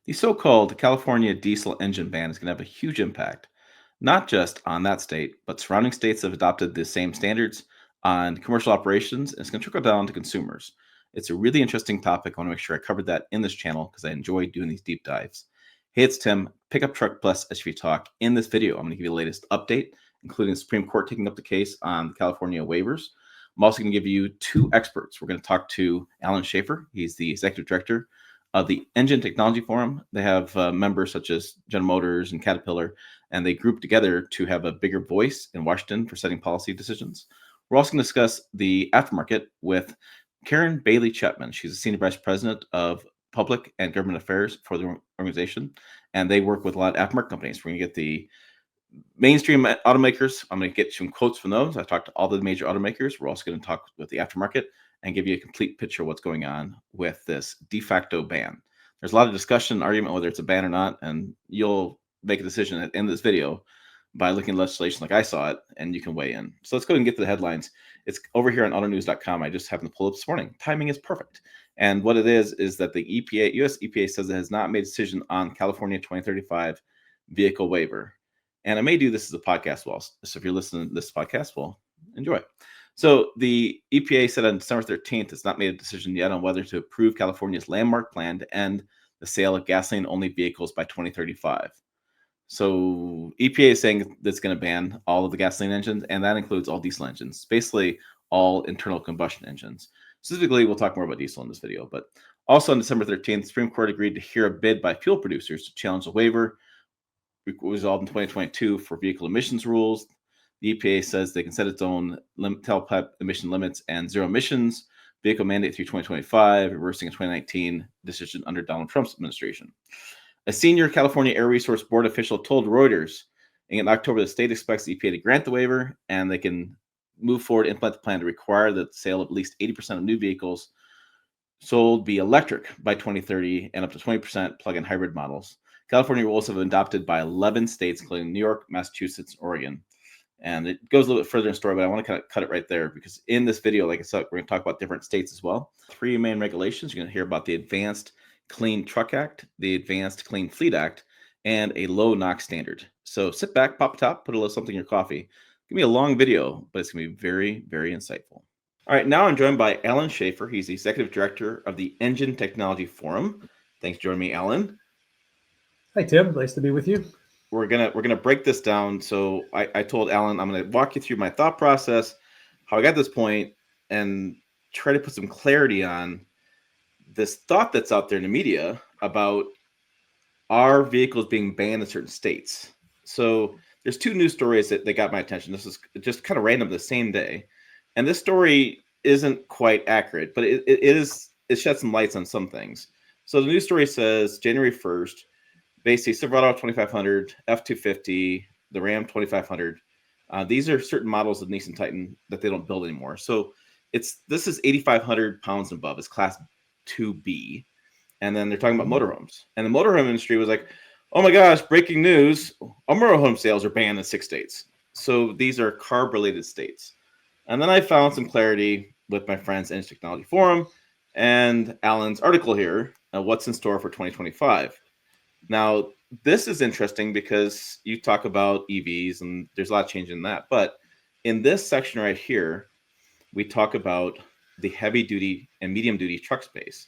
The so-called California diesel engine ban is going to have a huge impact, not just on that state, but surrounding states have adopted the same standards on commercial operations, and it's going to trickle down to consumers. It's a really interesting topic. I want to make sure I covered that in this channel because I enjoy doing these deep dives. Hey, it's Tim, Pickup Truck Plus SUV Talk. In this video, I'm going to give you the latest update, including the Supreme Court taking up the case on the California waivers. I'm also going to give you two experts. We're going to talk to Alan Schaefer. He's the executive director of the Engine Technology Forum. They have members such as General Motors and Caterpillar, and they group together to have a bigger voice in Washington for setting policy decisions. We're also going to discuss the aftermarket with Karen Bailey Chapman. She's a senior vice president of public and government affairs for the organization, and they work with a lot of aftermarket companies. We're going to get the mainstream automakers. I'm going to get some quotes from those. I talked to all the major automakers. We're also going to talk with the aftermarket and give you a complete picture of what's going on with this de facto ban. There's a lot of discussion, argument whether it's a ban or not, and you'll make a decision at the end of this video by looking at legislation like I saw it, and you can weigh in. So let's go ahead and get to the headlines. It's over here on autonews.com. I just happened to pull up this morning. Timing is perfect. And what it is that the EPA, US EPA says it has not made a decision on California 2035 vehicle waiver. And I may do this as a podcast well. So if you're listening to this podcast, well, enjoy. So the EPA said on December 13th, it's not made a decision yet on whether to approve California's landmark plan to end the sale of gasoline-only vehicles by 2035. So EPA is saying that's going to ban all of the gasoline engines, and that includes all diesel engines, basically all internal combustion engines. Specifically, we'll talk more about diesel in this video, but also on December 13th, the Supreme Court agreed to hear a bid by fuel producers to challenge the waiver resolved in 2022 for vehicle emissions rules. The EPA says they can set its own tailpipe emission limits and zero emissions vehicle mandate through 2025, reversing a 2019 decision under Donald Trump's administration. A senior California Air Resource Board official told Reuters in October the state expects the EPA to grant the waiver and they can move forward and implement the plan to require the sale of at least 80% of new vehicles sold be electric by 2030 and up to 20% plug-in hybrid models. California rules have been adopted by 11 states, including New York, Massachusetts, and Oregon. And it goes a little bit further in the story, but I want to kind of cut it right there because in this video, like I said, we're going to talk about different states as well. Three main regulations. You're going to hear about the Advanced Clean Truck Act, the Advanced Clean Fleet Act, and a low NOx standard. So sit back, pop top, put a little something in your coffee. Give me a long video, but it's going to be very, very insightful. All right, now I'm joined by Alan Schaefer. He's the executive director of the Engine Technology Forum. Thanks for joining me, Alan. Hi, Tim. Nice to be with you. We're gonna break this down. So I told Alan I'm gonna walk you through my thought process, how I got to this point, and try to put some clarity on this thought that's out there in the media about our vehicles being banned in certain states. So there's two news stories that got my attention. This is just kind of random the same day, and this story isn't quite accurate, but it sheds some lights on some things. So the news story says January 1st. Basically, Silverado 2500, F250, the Ram 2500. These are certain models of Nissan Titan that they don't build anymore. So this is 8,500 pounds and above. It's class 2B. And then they're talking about motorhomes. And the motorhome industry was like, oh my gosh, breaking news. Our motorhome sales are banned in 6 states. So these are carb-related states. And then I found some clarity with my friends Engine Technology Forum and Alan's article here, What's in Store for 2025. Now, this is interesting because you talk about EVs and there's a lot of change in that. But in this section right here, we talk about the heavy duty and medium duty truck space.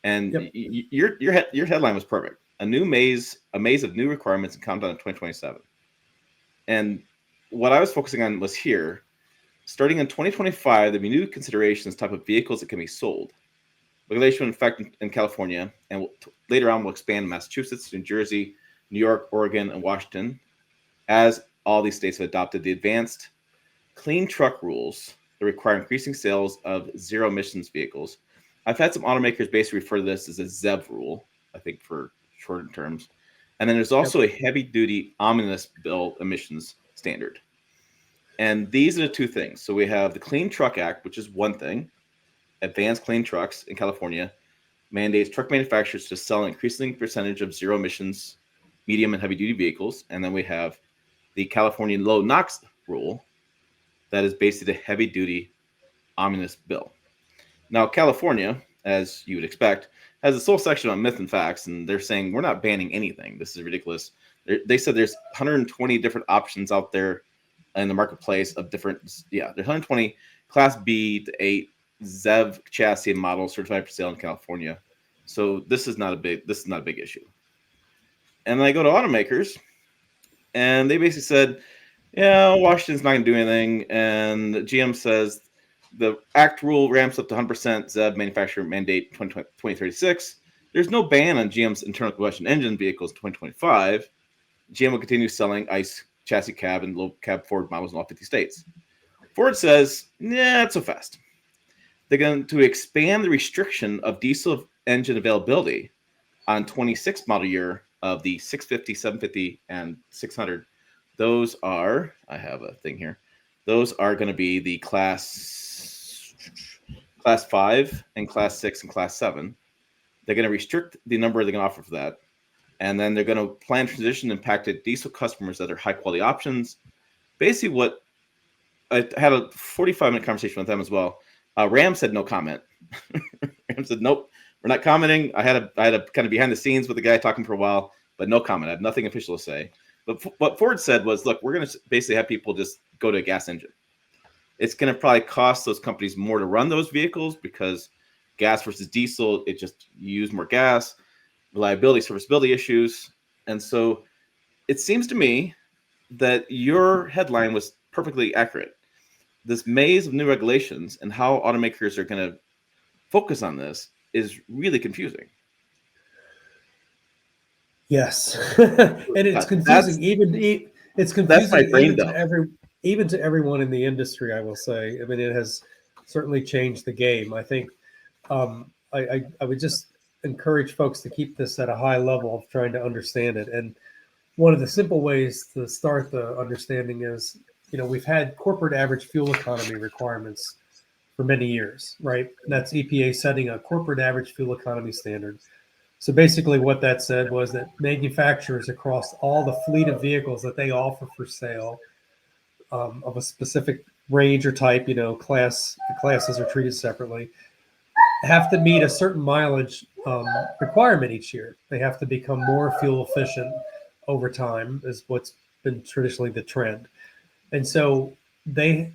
And yep. Your headline was perfect. A maze of new requirements and countdown in 2027. And what I was focusing on was here, starting in 2025, there'll be new considerations, type of vehicles that can be sold. Regulation in effect in California, and later on we'll expand in Massachusetts, New Jersey, New York, Oregon, and Washington, as all these states have adopted the advanced clean truck rules that require increasing sales of zero emissions vehicles. I've had some automakers basically refer to this as a ZEV rule, I think for shorter terms. And then there's also a heavy duty omnibus bill emissions standard. And these are the two things. So we have the Clean Truck Act, which is one thing. Advanced Clean Trucks in California mandates truck manufacturers to sell an increasing percentage of zero emissions, medium and heavy duty vehicles. And then we have the California low NOx rule that is basically the heavy duty omnibus bill. Now, California, as you would expect, has this whole section on myth and facts, and they're saying we're not banning anything. This is ridiculous. They said there's 120 different options out there in the marketplace of different. Yeah, there's 120 Class B to 8 ZEV chassis and models certified for sale in California. So this is not a big issue. And then I go to automakers, and they basically said, yeah, Washington's not going to do anything. And GM says the ACT rule ramps up to 100% ZEV manufacturer mandate 2036. There's no ban on GM's internal combustion engine vehicles in 2025. GM will continue selling ICE chassis cab and low cab Ford models in all 50 states. Ford says, nah, not so fast. They're going to expand the restriction of diesel engine availability on 26 model year of the 650, 750, and 600. Those are, I have a thing here. Those are going to be the class 5 and class 6 and class 7. They're going to restrict the number they're going to offer for that. And then they're going to plan transition impacted diesel customers that are high quality options. Basically, what I had a 45-minute conversation with them as well. Ram said no comment. Ram said, nope, we're not commenting. I had a kind of behind the scenes with the guy talking for a while, but no comment. I had nothing official to say. But what Ford said was, look, we're going to basically have people just go to a gas engine. It's going to probably cost those companies more to run those vehicles because gas versus diesel, it just use more gas, reliability, serviceability issues. And so it seems to me that your headline was perfectly accurate. This maze of new regulations and how automakers are going to focus on this is really confusing. Yes, and it's confusing. It's confusing even to everyone in the industry. I will say. I mean, it has certainly changed the game. I think I would just encourage folks to keep this at a high level of trying to understand it. And one of the simple ways to start the understanding is, we've had corporate average fuel economy requirements for many years, right? That's EPA setting a corporate average fuel economy standard. So basically what that said was that manufacturers across all the fleet of vehicles that they offer for sale of a specific range or type, classes are treated separately, have to meet a certain mileage requirement each year. They have to become more fuel efficient over time, is what's been traditionally the trend. And so they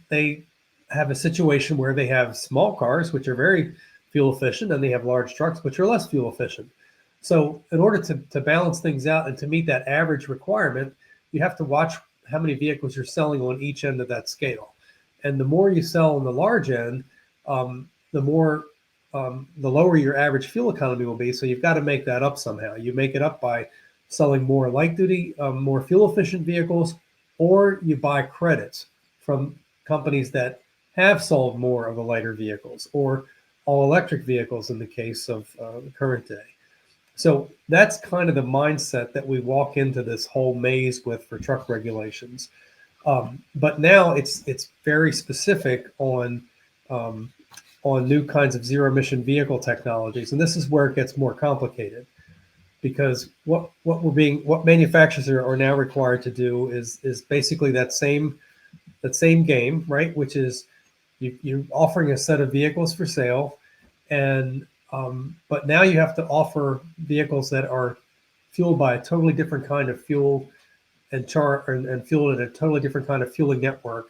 have a situation where they have small cars, which are very fuel efficient, and they have large trucks, which are less fuel efficient. So in order to balance things out and to meet that average requirement, you have to watch how many vehicles you're selling on each end of that scale. And the more you sell on the large end, the lower your average fuel economy will be. So you've got to make that up somehow. You make it up by selling more light duty, more fuel efficient vehicles, or you buy credits from companies that have sold more of the lighter vehicles or all electric vehicles in the case of the current day. So that's kind of the mindset that we walk into this whole maze with for truck regulations. But now it's very specific on new kinds of zero emission vehicle technologies. And this is where it gets more complicated, because what manufacturers are now required to do is basically that same game, right? Which is you're offering a set of vehicles for sale, and but now you have to offer vehicles that are fueled by a totally different kind of fuel and fueled in a totally different kind of fueling network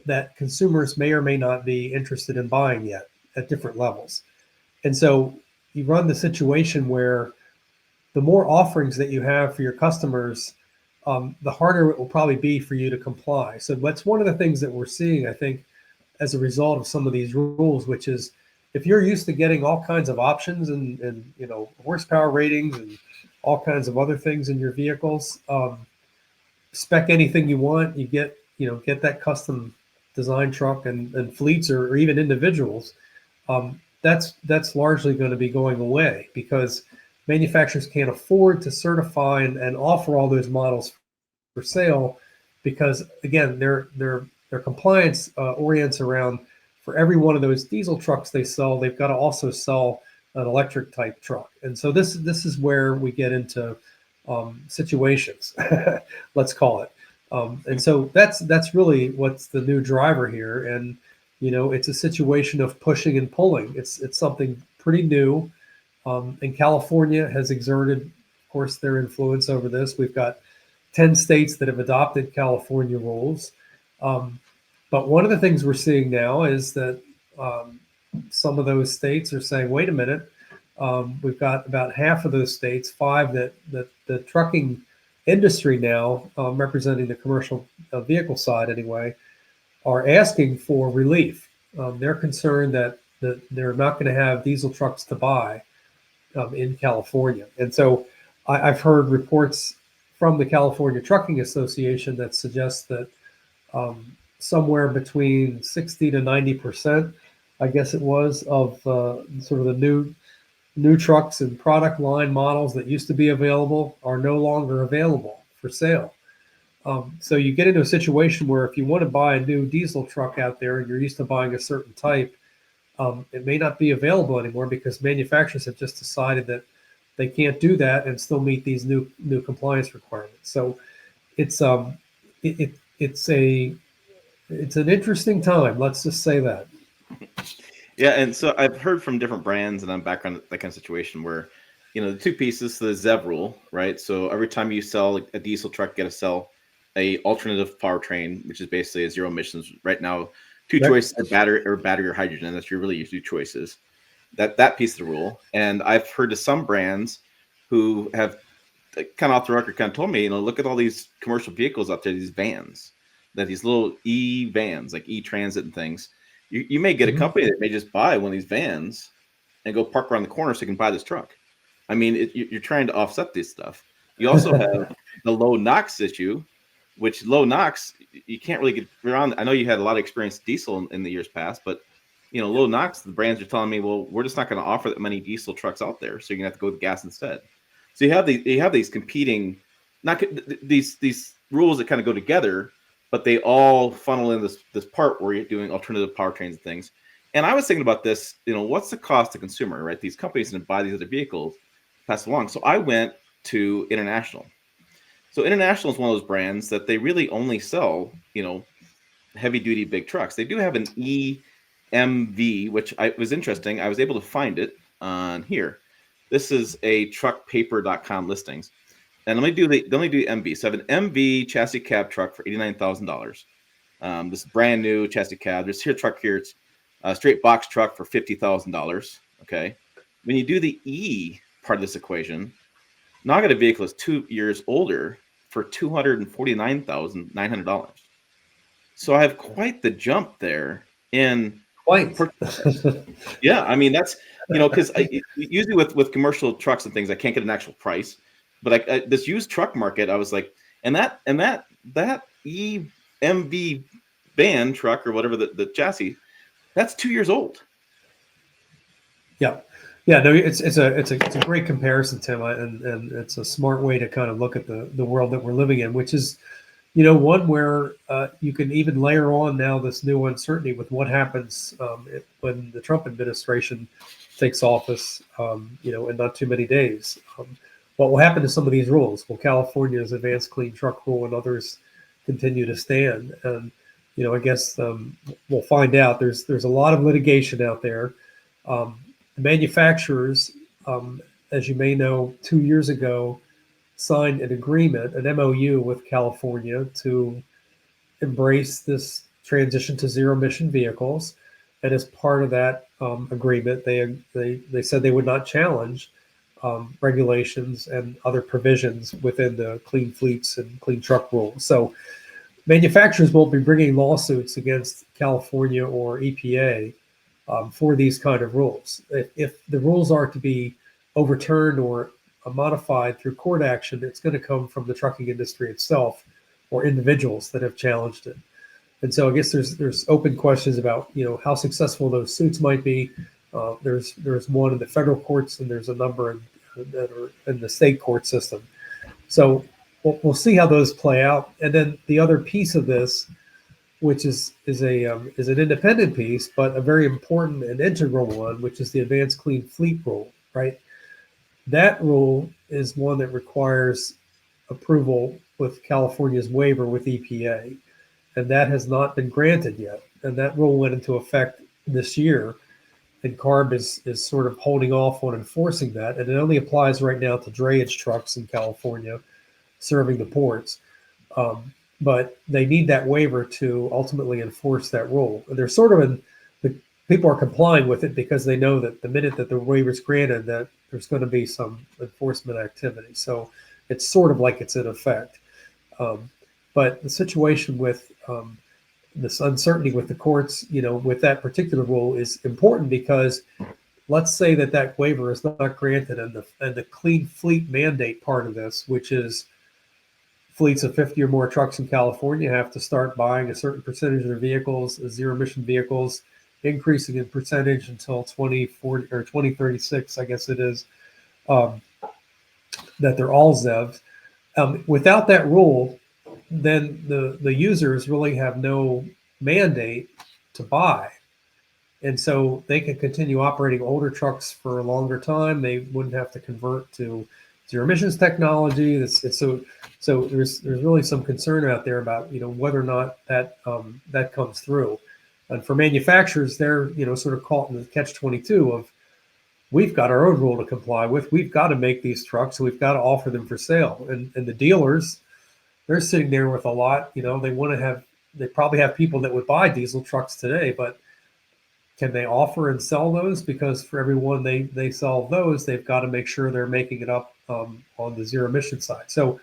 that consumers may or may not be interested in buying yet at different levels. And so you run the situation where the more offerings that you have for your customers, the harder it will probably be for you to comply. So that's one of the things that we're seeing, I think, as a result of some of these rules, which is if you're used to getting all kinds of options and horsepower ratings and all kinds of other things in your vehicles, spec anything you want, you get that custom design truck, and fleets or even individuals, that's largely going to be going away because manufacturers can't afford to certify and offer all those models for sale because, again, their compliance orients around, for every one of those diesel trucks they sell, they've got to also sell an electric type truck. And so this is where we get into situations, let's call it. And so that's really what's the new driver here. And, it's a situation of pushing and pulling. It's something pretty new. And California has exerted, of course, their influence over this. We've got 10 states that have adopted California rules. Um, but one of the things we're seeing now is that some of those states are saying, wait a minute, we've got about half of those states, five that the trucking industry now, representing the commercial vehicle side anyway, are asking for relief. They're concerned that they're not going to have diesel trucks to buy in California. And so I've heard reports from the California Trucking Association that suggest that somewhere between 60 to 90%, I guess it was, of sort of the new trucks and product line models that used to be available are no longer available for sale. So you get into a situation where if you want to buy a new diesel truck out there and you're used to buying a certain type, it may not be available anymore because manufacturers have just decided that they can't do that and still meet these new compliance requirements. So it's it's an interesting time. Let's just say that. Yeah, and so I've heard from different brands, and I'm back on that kind of situation where, the two pieces, the ZEV rule, right? So every time you sell a diesel truck, you got to sell a alternative powertrain, which is basically a zero emissions. Right now, two choices are battery or hydrogen. That's really your two choices. That piece of the rule. And I've heard of some brands who have kind of off the record kind of told me, look at all these commercial vehicles out there, these vans, that these little vans, like transit and things. You may get a company that may just buy one of these vans and go park around the corner so you can buy this truck. I mean, you're trying to offset this stuff. You also have the low NOx issue, which low NOx, you can't really get around. I know you had a lot of experience diesel in the years past, but low NOx, the brands are telling me, well, we're just not going to offer that many diesel trucks out there, so you're going to have to go with gas instead. So you have these competing, not these rules that kind of go together, but they all funnel in this part where you're doing alternative powertrains and things. And I was thinking about this, what's the cost to consumer, right? These companies that buy these other vehicles pass along. So I went to International. So International is one of those brands that they really only sell, heavy duty big trucks. They do have an EMV, which was interesting. I was able to find it on here. This is a truckpaper.com listings. And let me do they only do MV. So I have an MV chassis cab truck for $89,000. This brand new chassis cab. There's here truck here. It's a straight box truck for $50,000. Okay. When you do the E part of this equation, now I got a vehicle that's 2 years older for $249,900. So I have quite the jump there in yeah, I mean that's because usually with commercial trucks and things I can't get an actual price, but this used truck market I was like, and that EMV van truck or whatever the chassis, that's 2 years old. Yeah, no, it's a great comparison, Tim, and it's a smart way to kind of look at the world that we're living in, which is one where you can even layer on now this new uncertainty with what happens when the Trump administration takes office, in not too many days. What will happen to some of these rules? Will California's advanced clean truck rule and others continue to stand? And I guess we'll find out. There's a lot of litigation out there. The manufacturers, as you may know, 2 years ago, signed an agreement, an MOU with California to embrace this transition to zero emission vehicles. And as part of that agreement, they said they would not challenge regulations and other provisions within the clean fleets and clean truck rules. So manufacturers won't be bringing lawsuits against California or EPA for these kind of rules. If the rules are to be overturned or modified through court action, it's going to come from the trucking industry itself or individuals that have challenged it. And so I guess there's open questions about how successful those suits might be. There's one in the federal courts and there's a number that are in the state court system. So we'll see how those play out. And then the other piece of this, which is an independent piece, but a very important and integral one, which is the Advanced Clean Fleet Rule, right? That rule is one that requires approval with California's waiver with EPA, and that has not been granted yet. And that rule went into effect this year. and CARB is sort of holding off on enforcing that, and it only applies right now to drayage trucks in California serving the ports. But they need that waiver to ultimately enforce that rule. And they're sort of the people are complying with it because they know that the minute that the waiver is granted, that there's going to be some enforcement activity. So it's sort of like it's in effect. But the situation with this uncertainty with the courts, with that particular rule is important because let's say that waiver is not granted, and the clean fleet mandate part of this, which is fleets of 50 or more trucks in California have to start buying a certain percentage of their vehicles as zero emission vehicles, increasing in percentage until 2040 or 2036, I guess it is, that they're all ZEVs. Without that rule, then the users really have no mandate to buy. And so they can continue operating older trucks for a longer time. They wouldn't have to convert to zero emissions technology. So there's really some concern out there about whether or not that comes through. And for manufacturers, they're sort of caught in the catch-22 of we've got our own rule to comply with. We've got to make these trucks, so we've got to offer them for sale. And the dealers, they're sitting there with a lot. They probably have people that would buy diesel trucks today, but can they offer and sell those? Because for every one they sell those, they've got to make sure they're making it up on the zero emission side. So,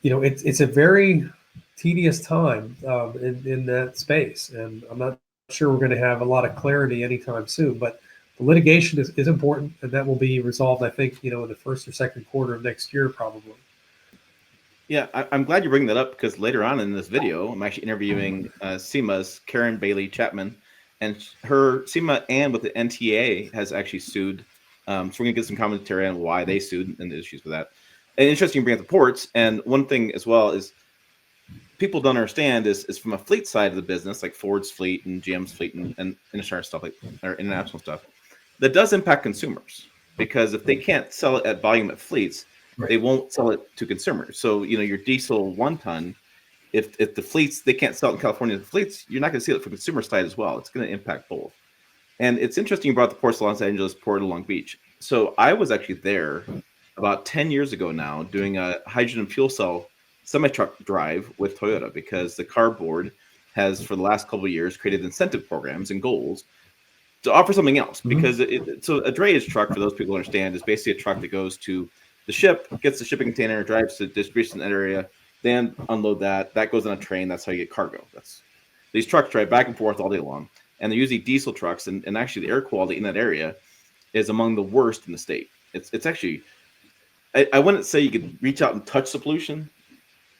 it's a very tedious time in that space, and I'm not sure we're going to have a lot of clarity anytime soon. But the litigation is important, and that will be resolved, I think, in the first or second quarter of next year, probably. Yeah, I'm glad you bring that up because later on in this video, I'm actually interviewing SEMA's Karen Bailey Chapman, and her SEMA and with the NTA has actually sued. So we're gonna get some commentary on why they sued and the issues with that. And interesting, you bring up the ports. And one thing as well is people don't understand is from a fleet side of the business, like Ford's fleet and GM's fleet and insurance stuff, like or international stuff, that does impact consumers because if they can't sell it at volume at fleets, right, they won't sell it to consumers. So your diesel 1 ton, if the fleets, they can't sell it in California to the fleets, you're not going to see it from the consumer side as well. It's going to impact both. And it's interesting you brought the ports of Los Angeles, Port of Long Beach. So I was actually there about 10 years ago now doing a hydrogen fuel cell semi-truck drive with Toyota because the CARB board has for the last couple of years created incentive programs and goals to offer something else. Because so a drayage truck, for those people who understand, is basically a truck that goes to the ship, gets the shipping container, drives to the distribution area, then unload that goes on a train. That's how you get cargo. These trucks drive back and forth all day long, and they're usually diesel trucks, and actually the air quality in that area is among the worst in the state. It's actually, I wouldn't say you could reach out and touch the pollution,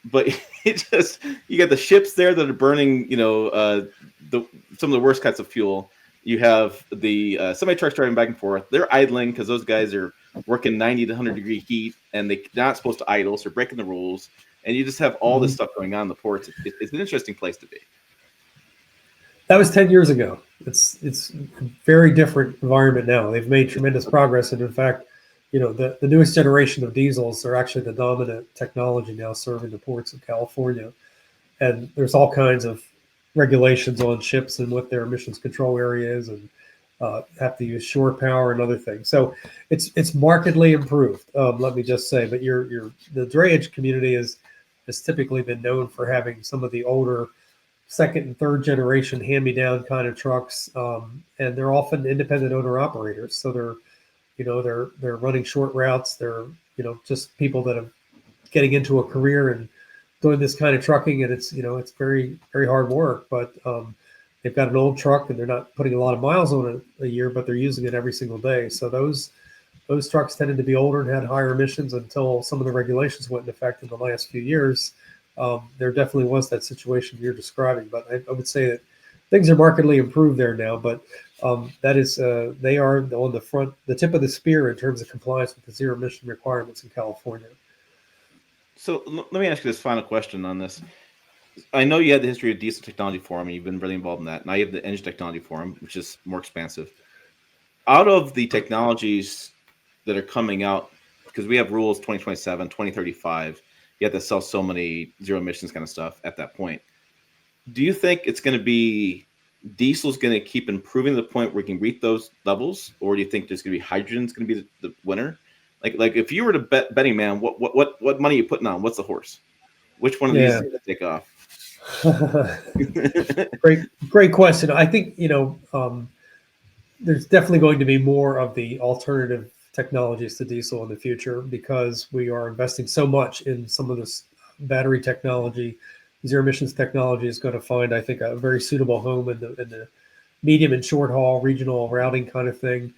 but it just, you got the ships there that are burning some of the worst kinds of fuel. You have the semi trucks driving back and forth. They're idling because those guys are working 90 to 100 degree heat, and they're not supposed to idle, so they're breaking the rules. And you just have all this stuff going on in the ports. It's an interesting place to be. That was 10 years ago. It's a very different environment now. They've made tremendous progress, and in fact, the newest generation of diesels are actually the dominant technology now serving the ports of California. And there's all kinds of regulations on ships and what their emissions control area is, and have to use shore power and other things. So it's markedly improved. Let me just say, but the drayage community has typically been known for having some of the older second and third generation hand-me-down kind of trucks, and they're often independent owner operators. So they're running short routes. They're just people that are getting into a career and doing this kind of trucking, and it's very, very hard work. But they've got an old truck, and they're not putting a lot of miles on it a year, but they're using it every single day. So those trucks tended to be older and had higher emissions until some of the regulations went into effect in the last few years. There definitely was that situation you're describing, but I would say that things are markedly improved there now. But that is, they are on the tip of the spear in terms of compliance with the zero emission requirements in California. So let me ask you this final question on this. I know you had the history of Diesel Technology Forum, and you've been really involved in that. Now you have the Engine Technology Forum, which is more expansive. Out of the technologies that are coming out, because we have rules 2027, 2035, you have to sell so many zero emissions kind of stuff at that point. Do you think it's going to be diesel is going to keep improving to the point where we can reach those levels, or do you think there's going to be hydrogen's going to be the winner? Like if you were to betting man, what money are you putting on? What's the horse? Which one of these is going to take off? Great question. I think there's definitely going to be more of the alternative technologies to diesel in the future because we are investing so much in some of this battery technology. Zero emissions technology is going to find, I think, a very suitable home in the medium and short haul regional routing kind of thing.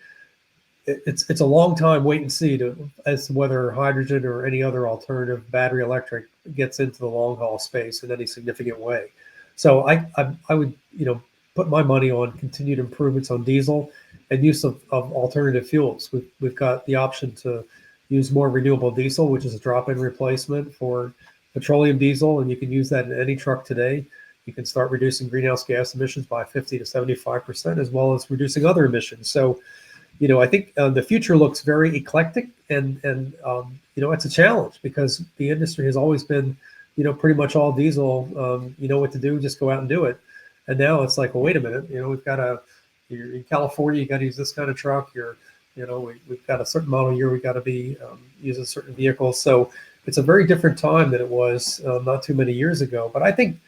It's a long time wait and see as to whether hydrogen or any other alternative battery electric gets into the long haul space in any significant way. So I would put my money on continued improvements on diesel and use of alternative fuels. We've got the option to use more renewable diesel, which is a drop-in replacement for petroleum diesel, and you can use that in any truck today. You can start reducing greenhouse gas emissions by 50 to 75%, as well as reducing other emissions. So I think the future looks very eclectic, and it's a challenge because the industry has always been, pretty much all diesel. You know what to do, just go out and do it. And now it's like, well, wait a minute, we've got you're in California, you got to use this kind of truck. We've got a certain model year, we got to be using certain vehicles. So it's a very different time than it was not too many years ago. But I think,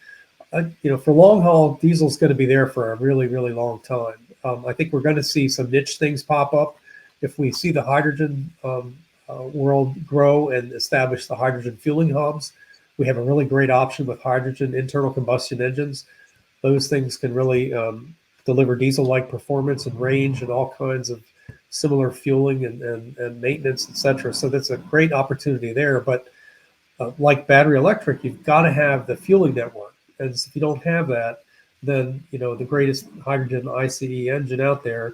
for long haul, diesel is going to be there for a really, really long time. I think we're going to see some niche things pop up. If we see the hydrogen world grow and establish the hydrogen fueling hubs, we have a really great option with hydrogen internal combustion engines. Those things can really deliver diesel-like performance and range and all kinds of similar fueling and maintenance, et cetera. So that's a great opportunity there. But like battery electric, you've got to have the fueling network. And if you don't have that, then the greatest hydrogen ICE engine out there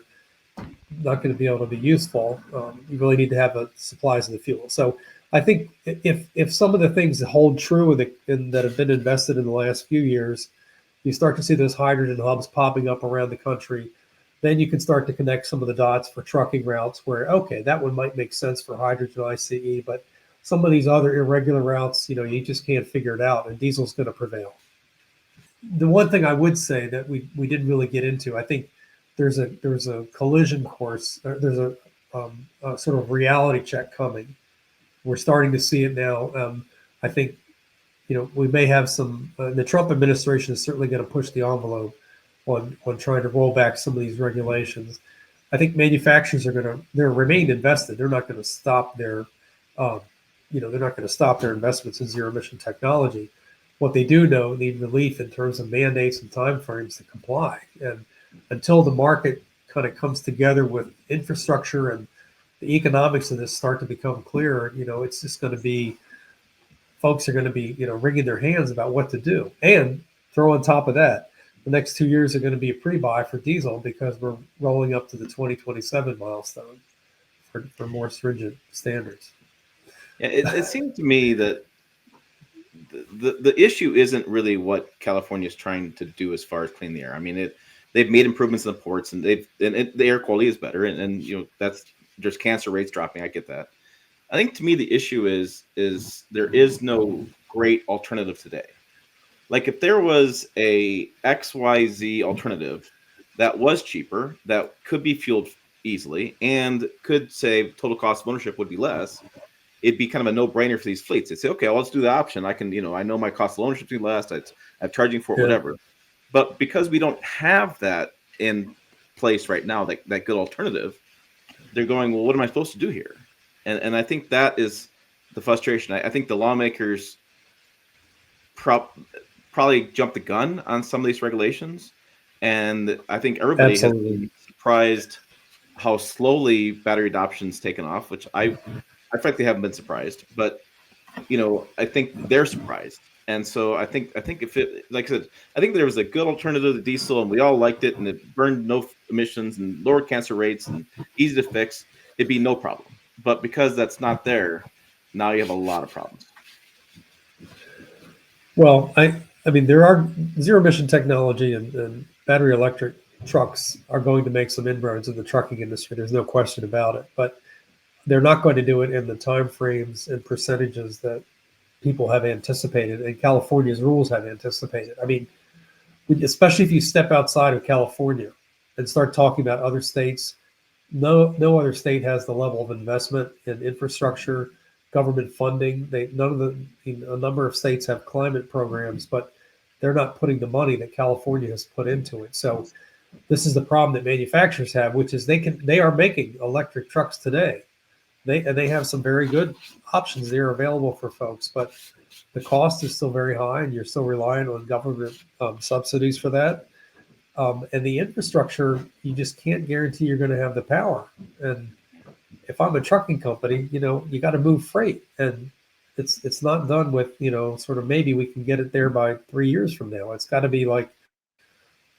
not going to be able to be useful. You really need to have the supplies of the fuel. So I think if some of the things hold true that have been invested in the last few years, you start to see those hydrogen hubs popping up around the country. Then you can start to connect some of the dots for trucking routes where, okay, that one might make sense for hydrogen ICE, but some of these other irregular routes, you just can't figure it out, and diesel's going to prevail. The one thing I would say that we didn't really get into, I think there's a collision course. There's a sort of reality check coming. We're starting to see it now. I think we may have some. The Trump administration is certainly going to push the envelope on trying to roll back some of these regulations. I think manufacturers are going to remain invested. They're not going to stop their they're not going to stop their investments in zero emission technology. What they do know need relief in terms of mandates and timeframes to comply. And until the market kind of comes together with infrastructure and the economics of this start to become clearer, it's just going to be, folks are going to be, wringing their hands about what to do. And throw on top of that, the next 2 years are going to be a pre-buy for diesel because we're rolling up to the 2027 milestone for more stringent standards. Yeah, it seems to me that the issue isn't really what California is trying to do as far as clean the air. I mean, they've made improvements in the ports, and the air quality is better, and there's cancer rates dropping. I get that. I think to me the issue is there is no great alternative today. Like if there was a XYZ alternative that was cheaper, that could be fueled easily, and could save total cost of ownership would be less, it'd be kind of a no-brainer for these fleets. They'd say, okay, well, let's do the option. I can, I know my cost of ownership is less. I'm charging for it, whatever. But because we don't have that in place right now, that good alternative, they're going, well, what am I supposed to do here? And I think that is the frustration. I think the lawmakers probably jumped the gun on some of these regulations. And I think everybody has been surprised how slowly battery adoption's taken off, which I frankly haven't been surprised, but I think they're surprised. And so I think if it, like I said, I think there was a good alternative to diesel and we all liked it and it burned no emissions and lowered cancer rates and easy to fix, it'd be no problem. But because that's not there, now you have a lot of problems. Well, I mean, there are zero emission technology and battery electric trucks are going to make some inroads in the trucking industry. There's no question about it, but they're not going to do it in the timeframes and percentages that people have anticipated and California's rules have anticipated. I mean, especially if you step outside of California and start talking about other states. No other state has the level of investment in infrastructure, government funding. None of a number of states have climate programs, but they're not putting the money that California has put into it. So this is the problem that manufacturers have, which is they are making electric trucks today. They have some very good options there available for folks, but the cost is still very high, and you're still relying on government subsidies for that. And the infrastructure, you just can't guarantee you're going to have the power. And if I'm a trucking company, you got to move freight, and it's not done with sort of maybe we can get it there by 3 years from now. It's got to be like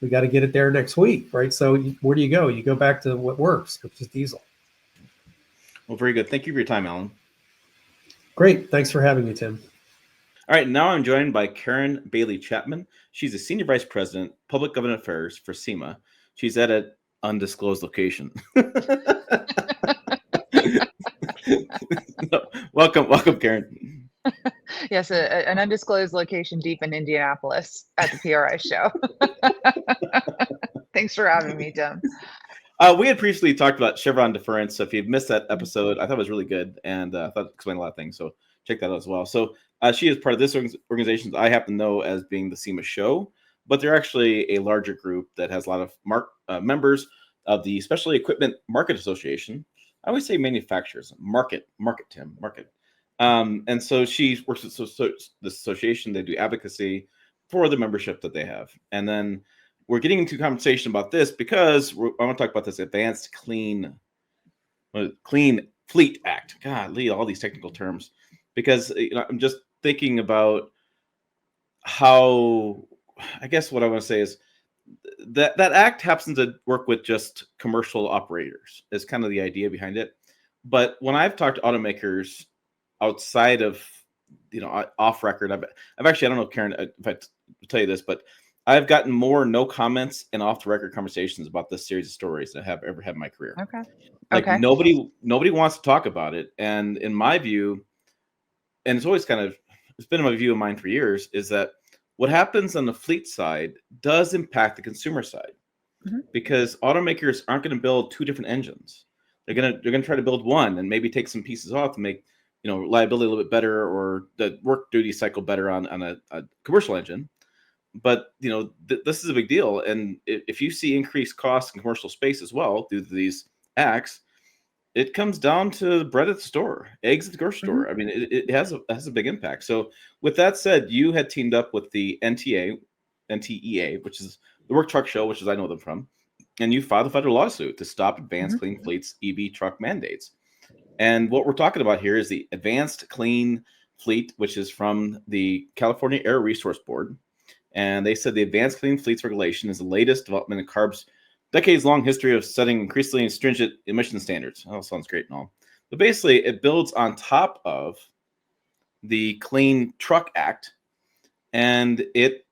we got to get it there next week, right? So where do you go? You go back to what works, which is diesel. Well, very good. Thank you for your time, Alan. Great. Thanks for having me, Tim. All right, now I'm joined by Karen Bailey Chapman. She's a Senior Vice President, Public Government Affairs for SEMA. She's at an undisclosed location. Welcome, Karen. Yes, an undisclosed location deep in Indianapolis at the PRI show. Thanks for having me, Tim. We had previously talked about Chevron deference. So if you've missed that episode, I thought it was really good, and I thought it explained a lot of things. So check that out as well. So she is part of this organization I happen to know as being the SEMA show, but they're actually a larger group that has a lot of members of the Special Equipment Market Association. I always say manufacturers, market, Tim, market. And so she works with the association. They do advocacy for the membership that they have. And then we're getting into conversation about this because I want to talk about this Advanced Clean Fleet Act. God, all these technical terms. Because I'm just thinking about how, I guess what I want to say is that act happens to work with just commercial operators is kind of the idea behind it. But when I've talked to automakers outside of, off record, I've actually, I don't know, Karen, if I tell you this, but I've gotten more no comments and off the record conversations about this series of stories that I have ever had in my career. Okay. Like nobody wants to talk about it. And in my view, and it's been my view of mine for years, is that what happens on the fleet side does impact the consumer side, because automakers aren't going to build two different engines. They're going to try to build one and maybe take some pieces off to make reliability a little bit better or the work duty cycle better on a commercial engine. But this is a big deal, and if you see increased costs in commercial space as well due to these acts, it comes down to bread at the store, eggs at the grocery store. I mean, it has a big impact. So with that said, you had teamed up with the NTEA, which is the Work Truck Show, which is I know them from, and you filed a federal lawsuit to stop Advanced Clean Fleet's EV truck mandates. And what we're talking about here is the Advanced Clean Fleet, which is from the California Air Resource Board. And they said the Advanced Clean Fleets regulation is the latest development in CARB's decades-long history of setting increasingly stringent emission standards. Oh, sounds great and all. But basically, it builds on top of the Clean Truck Act. And it,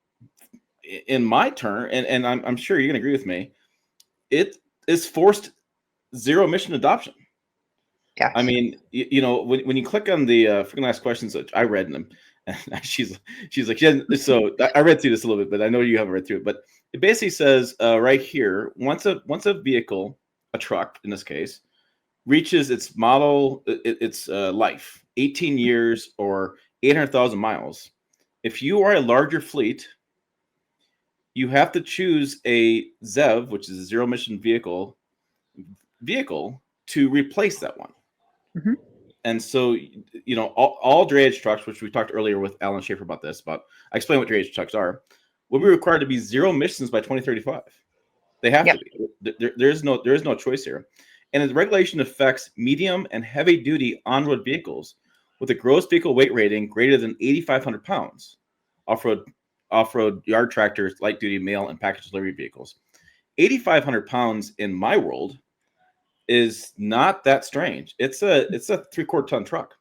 in my turn, and I'm sure you're going to agree with me, it is forced zero emission adoption. Yes. I mean, when you click on the freaking last questions, which I read them, and she's like, yeah, so I read through this a little bit, but I know you haven't read through it. But it basically says right here, once a vehicle, a truck in this case, reaches its model, its life, 18 years or 800,000 miles, if you are a larger fleet, you have to choose a ZEV, which is a zero emission vehicle to replace that one. And so, all drayage trucks, which we talked earlier with Alan Schaefer about this, I explained what drayage trucks are, will be required to be zero emissions by 2035. They have to be. There is no choice here. And the regulation affects medium and heavy duty on-road vehicles with a gross vehicle weight rating greater than 8,500 pounds, off-road yard tractors, light duty mail and package delivery vehicles. 8,500 pounds in my world is not that strange. It's a 3/4 ton truck.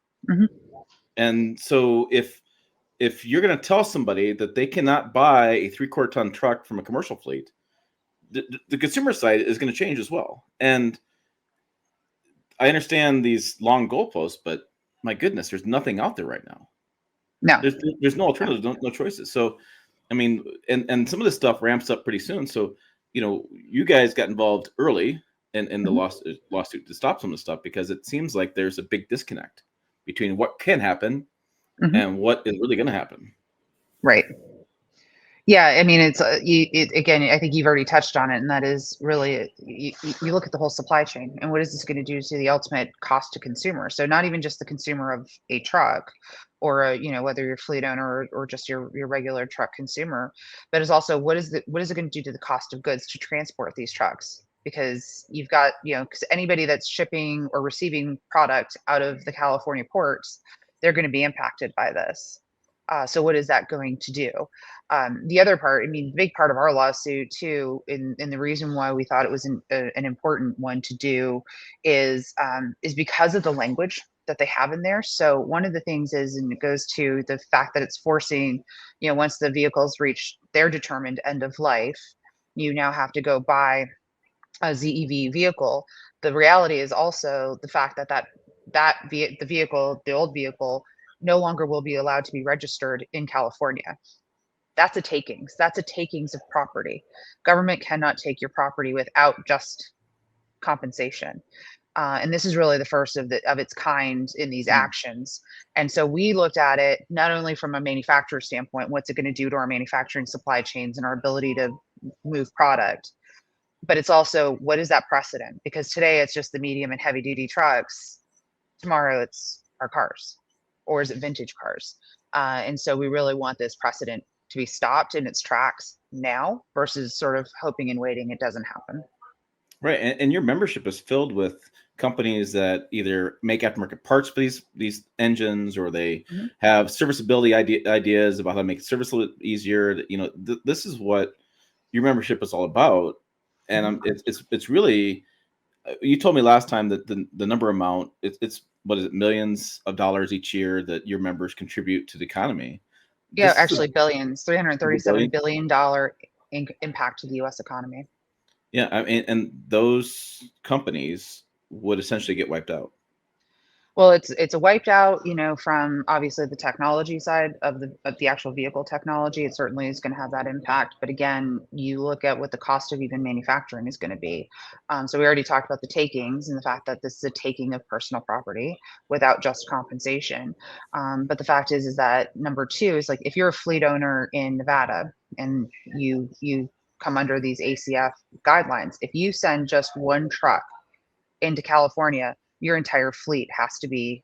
And so if you're going to tell somebody that they cannot buy a 3/4 ton truck from a commercial fleet, the consumer side is going to change as well. And I understand these long goalposts, but my goodness, there's nothing out there right now. No, There's no alternatives, no choices. So, I mean, and some of this stuff ramps up pretty soon. So, you guys got involved early in the lawsuit to stop some of the stuff, because it seems like there's a big disconnect between what can happen and what is really going to happen. Right. Yeah, I mean, it's again, I think you've already touched on it, and that is really, you look at the whole supply chain and what is this going to do to the ultimate cost to consumer. So not even just the consumer of a truck, or whether you're a fleet owner or just your regular truck consumer, but it's also what is it going to do to the cost of goods to transport these trucks? Because you've got, because anybody that's shipping or receiving product out of the California ports, they're going to be impacted by this. So what is that going to do? The other part, I mean, the big part of our lawsuit too, and the reason why we thought it was an important one to do is because of the language that they have in there. So one of the things is, and it goes to the fact that it's forcing, once the vehicles reach their determined end of life, you now have to go buy a ZEV vehicle. The reality is also the fact that the vehicle, the old vehicle, no longer will be allowed to be registered in California. That's a takings. That's a takings of property. Government cannot take your property without just compensation. And this is really the first of its kind in these actions. And so we looked at it not only from a manufacturer standpoint, what's it going to do to our manufacturing supply chains and our ability to move product, but it's also, what is that precedent? Because today it's just the medium and heavy duty trucks. Tomorrow it's our cars, or is it vintage cars? And so we really want this precedent to be stopped in its tracks now, versus sort of hoping and waiting it doesn't happen. Right, and your membership is filled with companies that either make aftermarket parts for these engines, or they have serviceability ideas about how to make service a little easier. This is what your membership is all about, and it's really. You told me last time that the number amount, it's what is it, millions of dollars each year that your members contribute to the economy. Yeah, actually billions, $337 billion impact to the U.S. economy. Yeah, I mean, and those companies would essentially get wiped out. Well, it's a wiped out, from obviously the technology side of the actual vehicle technology. It certainly is going to have that impact. But again, you look at what the cost of even manufacturing is going to be. So we already talked about the takings and the fact that this is a taking of personal property without just compensation. But the fact is that number two is, like, if you're a fleet owner in Nevada and you come under these ACF guidelines, if you send just one truck into California, your entire fleet has to be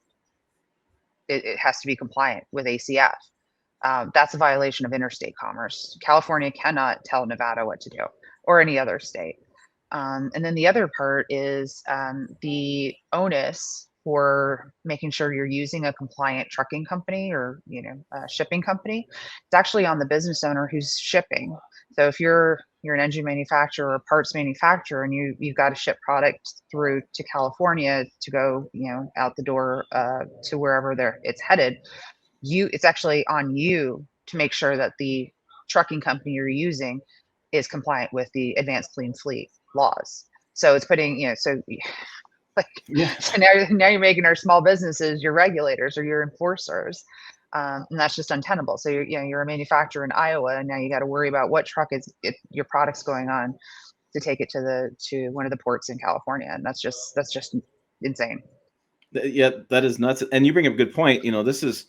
compliant with ACF. That's a violation of interstate commerce. California cannot tell Nevada what to do, or any other state. And then the other part is the onus for making sure you're using a compliant trucking company, or shipping company. It's actually on the business owner who's shipping. So if you're an engine manufacturer or parts manufacturer, and you've got to ship product through to California to go out the door to wherever it's headed, it's actually on you to make sure that the trucking company you're using is compliant with the Advanced Clean Fleet laws. So it's putting, so now you're making our small businesses your regulators or your enforcers. And that's just untenable. So you're a manufacturer in Iowa, and now you got to worry about what truck your product's going on to take it to one of the ports in California. And that's just insane. Yeah, that is nuts. And you bring up a good point. This is,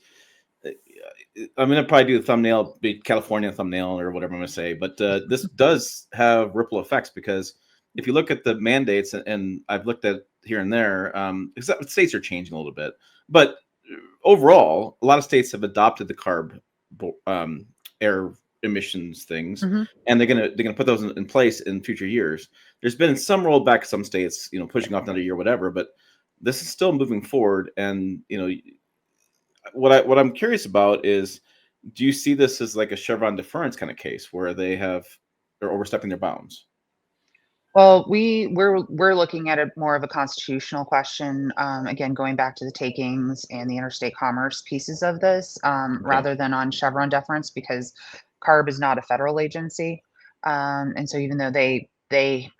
I'm going to probably do the thumbnail, be California thumbnail or whatever I'm going to say, but this does have ripple effects, because if you look at the mandates, and I've looked at here and there, states are changing a little bit, but overall, a lot of states have adopted the CARB air emissions things, and they're gonna put those in place in future years. There's been some rollback, some states, pushing off another year, whatever, but this is still moving forward. And what I'm curious about is, do you see this as like a Chevron deference kind of case where they're overstepping their bounds? Well, we're looking at it more of a constitutional question. Again, going back to the takings and the interstate commerce pieces of this, rather than on Chevron deference, because CARB is not a federal agency, and so even though they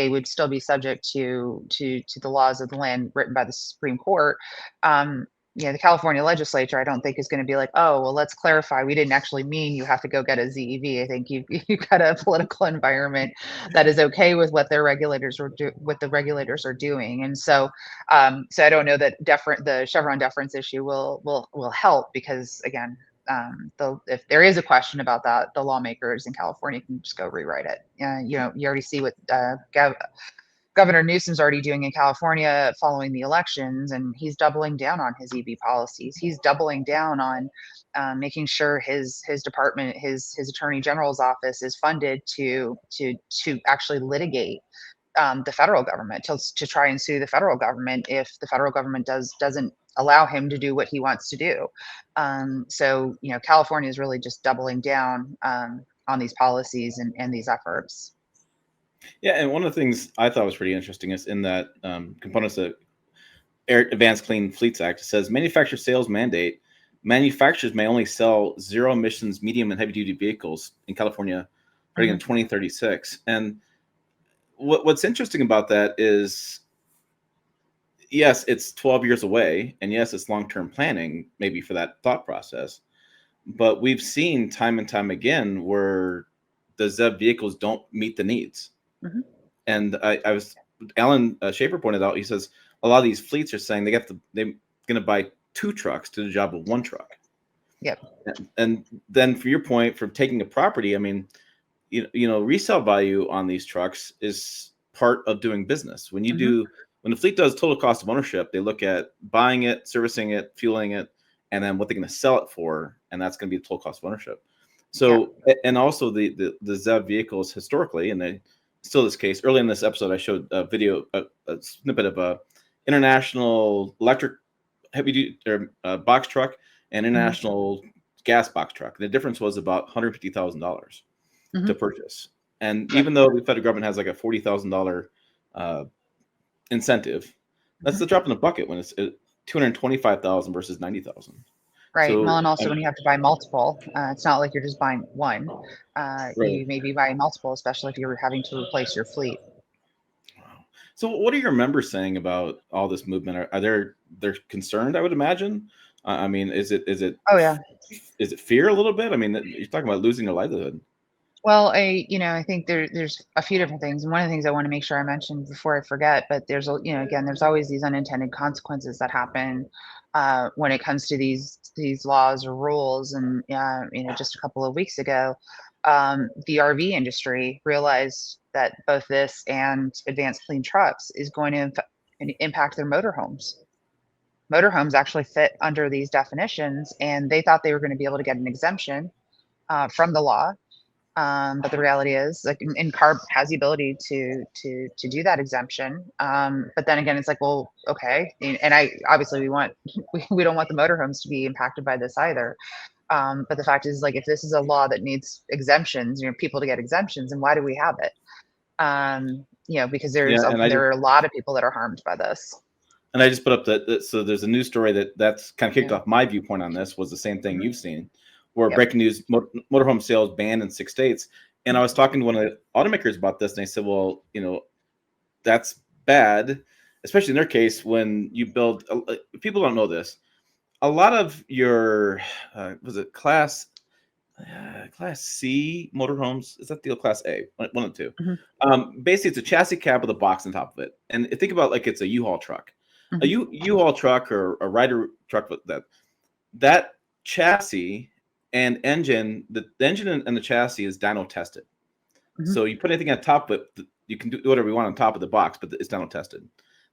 would still be subject to the laws of the land written by the Supreme Court. the California legislature, I don't think is going to be like, oh, well, let's clarify. We didn't actually mean you have to go get a ZEV. I think you've got a political environment that is okay with what their regulators what the regulators are doing. And so, so I don't know that the Chevron deference issue will help, because again, if there is a question about that, the lawmakers in California can just go rewrite it. You already see what Governor Newsom's already doing in California following the elections, and he's doubling down on his EV policies. He's doubling down on making sure his department, his attorney general's office, is funded to actually litigate the federal government, to try and sue the federal government if the federal government doesn't allow him to do what he wants to do. So California is really just doubling down on these policies and these efforts. Yeah, and one of the things I thought was pretty interesting is in that components of Advanced Clean Fleets Act, it says manufacturer sales mandate. Manufacturers may only sell zero emissions medium and heavy duty vehicles in California starting in 2036. And what's interesting about that is, yes, it's 12 years away, and yes, it's long-term planning maybe for that thought process. But we've seen time and time again where the ZEV vehicles don't meet the needs. And Alan Schaefer pointed out, he says a lot of these fleets are saying they're going to buy 2 trucks to the job of 1 truck. Yep. And then for your point, from taking a property, I mean, resale value on these trucks is part of doing business. When when the fleet does total cost of ownership, they look at buying it, servicing it, fueling it, and then what they're going to sell it for, and that's going to be the total cost of ownership. So, and also the ZEV vehicles historically, and they still this case. Early in this episode, I showed a video, a snippet of a international electric heavy duty box truck and international gas box truck. The difference was about $150,000 to purchase. And even though the federal government has like a $40,000 incentive, that's the drop in the bucket when it's $225,000 versus $90,000. Right. So, well, and also when you have to buy multiple, it's not like you're just buying one. Right. You may be buying multiple, especially if you're having to replace your fleet. Wow. So what are your members saying about all this movement? Are they're concerned, I would imagine? I mean, is it? Oh, yeah. Is it fear a little bit? I mean, you're talking about losing their livelihood. Well, I think there's a few different things. And one of the things I want to make sure I mention before I forget, but there's, again, there's always these unintended consequences that happen when it comes to these laws or rules. And, just a couple of weeks ago, the RV industry realized that both this and advanced clean trucks is going to impact their motorhomes. Motorhomes actually fit under these definitions, and they thought they were going to be able to get an exemption from the law. But the reality is, like, and CARB has the ability to do that exemption. But then again, it's like, well, okay. And obviously we don't want the motorhomes to be impacted by this either. But the fact is, like, if this is a law that needs exemptions, people to get exemptions, and why do we have it? Because there are a lot of people that are harmed by this. And I just put up that so there's a news story that's kind of kicked off my viewpoint on this, was the same thing you've seen. Or breaking news, motorhome sales banned in 6 states. And I was talking to one of the automakers about this, and they said, well, that's bad, especially in their case when you build, people don't know this. A lot of your, was it Class C motorhomes? Is that the Class A? One of the two. Basically, it's a chassis cab with a box on top of it. And think about like it's a U-Haul truck. A U-Haul truck or a Ryder truck with that chassis and engine, the engine and the chassis is dyno tested. So you put anything on top of it, you can do whatever you want on top of the box, but it's dyno tested.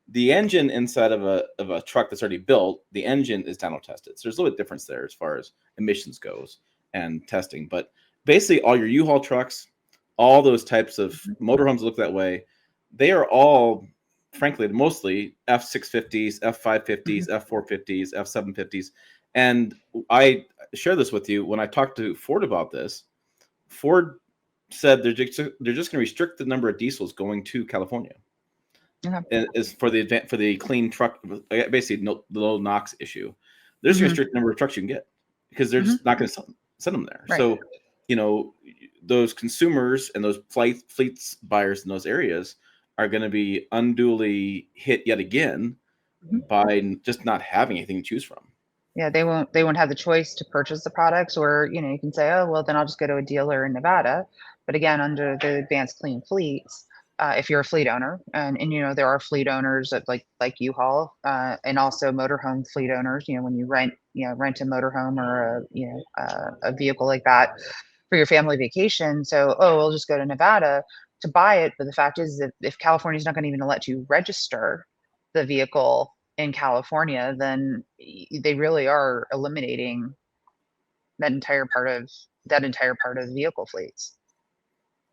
The engine inside of a truck that's already built, the engine is dyno tested. So there's a little bit difference there as far as emissions goes and testing. But basically all your U-Haul trucks, all those types of motorhomes look that way. They are all, frankly, mostly F650s, F550s, F450s, F750s. And I share this with you. When I talked to Ford about this, Ford said they're just going to restrict the number of diesels going to California. Is for the clean truck, basically the low NOx issue. They're just going to restrict the number of trucks you can get because they're just not going to send them there. Right. So, those consumers and those fleets buyers in those areas are going to be unduly hit yet again by just not having anything to choose from. Yeah, they won't have the choice to purchase the products, or, you can say, oh, well, then I'll just go to a dealer in Nevada. But again, under the Advanced Clean Fleets, if you're a fleet owner, and there are fleet owners that like U-Haul, and also motorhome fleet owners, when you rent a motorhome or a vehicle like that for your family vacation. So, oh, we'll just go to Nevada to buy it. But the fact is, if California's not going to even let you register the vehicle in California, then they really are eliminating that entire part of the vehicle fleets.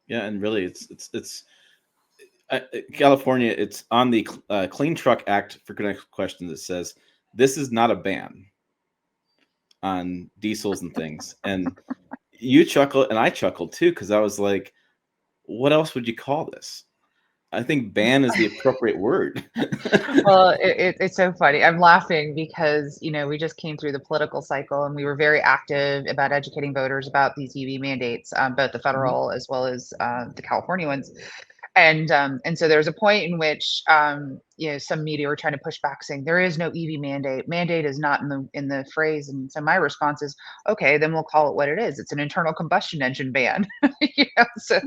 Yeah, and really, it's California. It's on the Clean Truck Act for Connect Questions. It says this is not a ban on diesels and things. And you chuckle, and I chuckled too, because I was like, "What else would you call this?" I think ban is the appropriate word. Well, it's so funny. I'm laughing because, we just came through the political cycle, and we were very active about educating voters about these EV mandates, both the federal as well as the California ones. And so there was a point in which some media were trying to push back, saying there is no EV mandate. Mandate is not in the phrase. And so my response is, okay, then we'll call it what it is. It's an internal combustion engine ban. So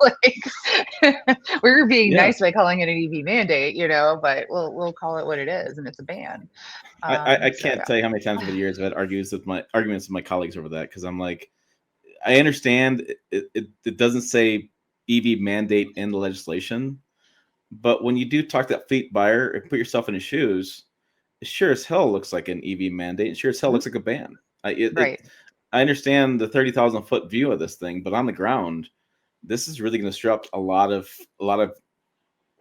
like we were being nice by calling it an EV mandate, but we'll call it what it is, and it's a ban. I can't tell you how many times over the years I've had arguments with my colleagues over that, because I'm like, I understand it doesn't say EV mandate in the legislation, but when you do talk to that fleet buyer and put yourself in his shoes, it sure as hell looks like an EV mandate. It sure as hell looks like a ban. I understand the 30,000 foot view of this thing, but on the ground, this is really going to disrupt a lot of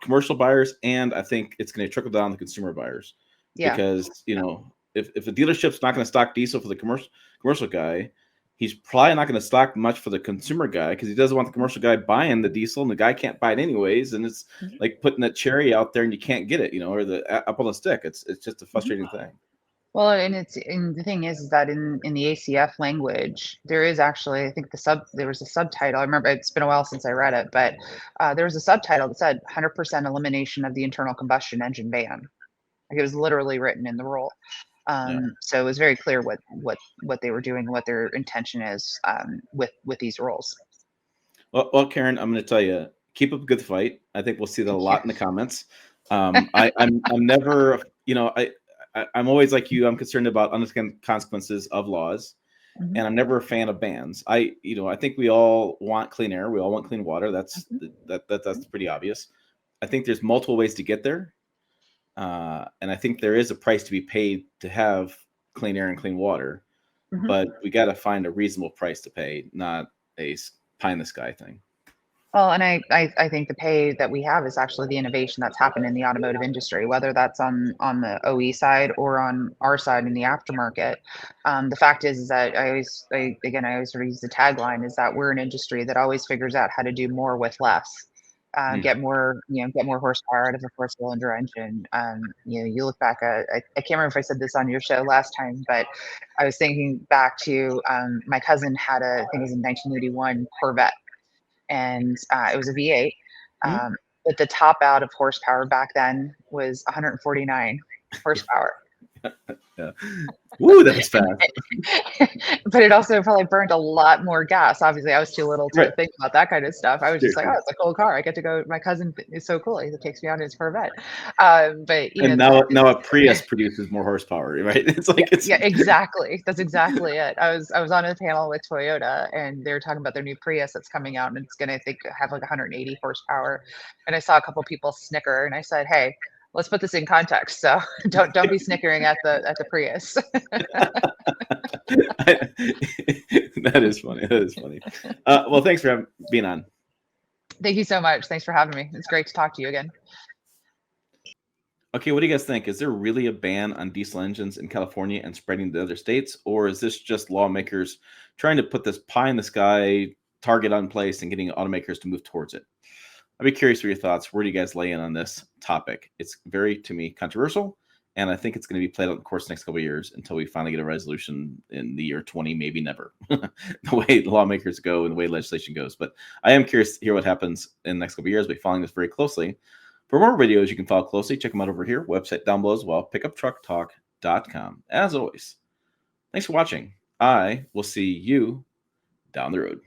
commercial buyers, and I think it's going to trickle down to consumer buyers. Yeah. Because if a dealership's not going to stock diesel for the commercial guy, he's probably not going to stock much for the consumer guy, because he doesn't want the commercial guy buying the diesel, and the guy can't buy it anyways. And it's like putting that cherry out there and you can't get it, or the apple on the stick. It's just a frustrating thing. Well, and the thing is that in the ACF language, there is actually, I think there was a subtitle. I remember, it's been a while since I read it, but there was a subtitle that said 100% elimination of the internal combustion engine ban. Like, it was literally written in the rule. So it was very clear what they were doing, what their intention is with these rules. Well, Karen, I'm going to tell you, keep up a good fight. I think we'll see that a lot in the comments. I'm never, I'm always like you. I'm concerned about unintended consequences of laws, and I'm never a fan of bans. I think we all want clean air. We all want clean water. That's pretty obvious. I think there's multiple ways to get there. And I think there is a price to be paid to have clean air and clean water, but we got to find a reasonable price to pay, not a pie in the sky thing. Well, and I think the pay that we have is actually the innovation that's happened in the automotive industry, whether that's on the OE side or on our side in the aftermarket. The fact is that I always sort of use the tagline, is that we're an industry that always figures out how to do more with less. Get more horsepower out of a four-cylinder engine. You look back at, I can't remember if I said this on your show last time, but I was thinking back to my cousin had I think it was a 1981 Corvette, and it was a V8. But the top out of horsepower back then was 149 horsepower. Yeah. Woo, that was fast. But it also probably burned a lot more gas. Obviously, I was too little to think about that kind of stuff. I was just like, oh, it's a cool car. I get to go. My cousin is so cool. He takes me out in his Corvette. But now a Prius produces more horsepower, right? It's like exactly. That's exactly it. I was on a panel with Toyota, and they were talking about their new Prius that's coming out, and it's going to have like 180 horsepower. And I saw a couple people snicker, and I said, hey, let's put this in context. So don't be snickering at the Prius. That is funny. Well, thanks for being on. Thank you so much. Thanks for having me. It's great to talk to you again. Okay, what do you guys think? Is there really a ban on diesel engines in California and spreading to other states, or is this just lawmakers trying to put this pie in the sky target on place and getting automakers to move towards it? I'd be curious for your thoughts. Where do you guys lay in on this topic? It's very, to me, controversial, and I think it's going to be played out in the course of the next couple of years until we finally get a resolution in the year 20, maybe never, the way lawmakers go and the way legislation goes. But I am curious to hear what happens in the next couple of years. We'll be following this very closely. For more videos, you can follow closely. Check them out over here. Website down below as well. Pickup Truck Talk As always, thanks for watching. I will see you down the road.